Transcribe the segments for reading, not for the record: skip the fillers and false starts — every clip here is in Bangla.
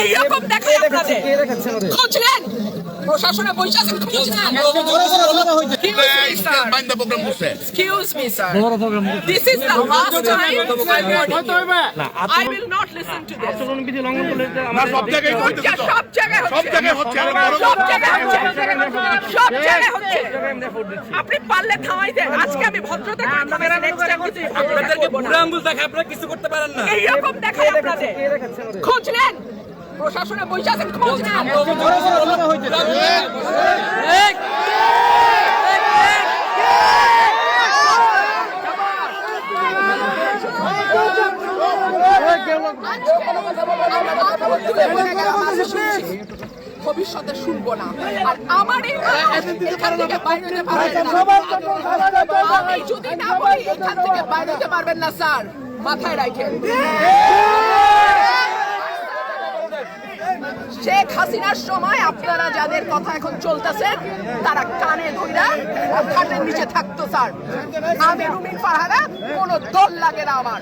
এইরকম দেখায় আপনাদের খোঁজ নেন, প্রশাসনে বসে আছেন, খোঁজ নেন। Excuse me, sir. This is the last time I'm warning you. I will not listen to this. সব জায়গায় হচ্ছে, সব জায়গায় হচ্ছে। আপনি পারলে থামাই দেন। আজকে আমি ভদ্রতা আপনাদেরকে বুড়া আঙ্গুল দেখায় আপনারা কিছু করতে পারেন না। এইরকম দেখায় আপনাদের খোঁজ নেন, প্রশাসনে বসে আছেন, খোঁজ নেন। ভবিষ্যতে শুনবো না। আর আমার এখান থেকে বাইরে হতে পারবেন না। আমি যদি না বলি এখান থেকে বাইরে হতে পারবেন না স্যার, মাথায় রাখেন। শেখ হাসিনার সময় আপনারা যাদের কথা এখন চলতেছেন তারা কানে ধইরা খাটের নিচে থাকতো স্যার। আমি রুমিন ফারহানা, কোনো দল লাগে না আমার।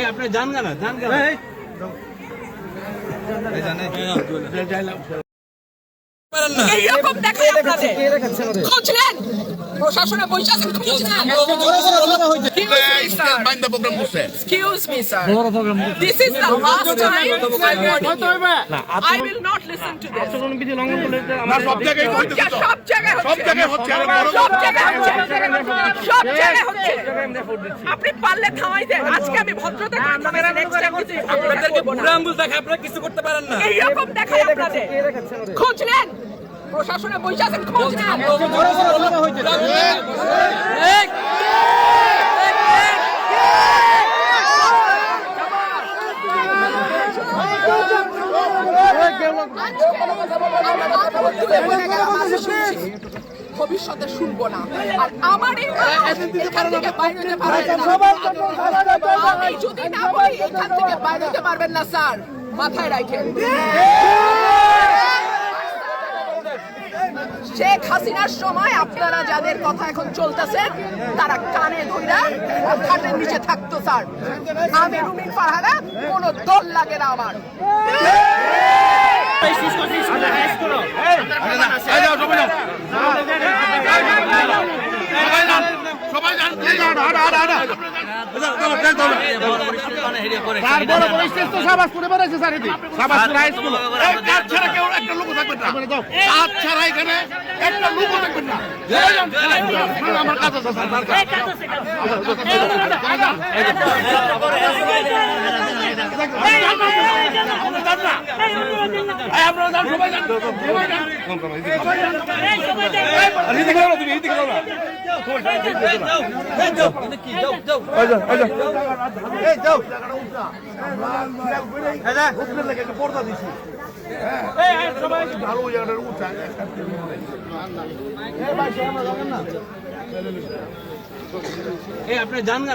আপনি জান না এইরকম দেখায় আপনাদের খোঁজ নেন, প্রশাসনে বসে আছেন, খোঁজ নেন। Excuse me, sir. This is the last time I'm warning you. I will not listen to this. সব জায়গায় হচ্ছে, সব জায়গায় হচ্ছে। আপনি পারলে থামাই দেন। আজকে আমি ভদ্রতা আপনাদেরকে বুড়া আঙ্গুল দেখায় আপনারা কিছু করতে পারেন না। এইরকম দেখায় আপনাদের খোঁজ নেন, প্রশাসনে বসে আছেন, খোঁজ নেন। ভবিষ্যতে শুনবো না। আর আমার এখান থেকে বাইরে হতে পারবেন না। আমি যদি না বলি এখান থেকে বাইরে হতে পারবেন না স্যার, মাথায় রাখেন। শেখ হাসিনার সময় আপনারা যাদের কথা এখন চলতেছেন তারা কানে ধইরা খাটের নিচে থাকতো স্যার। আমি রুমিন ফারহানা, কোনো দল লাগে না আমার। আপনি জান না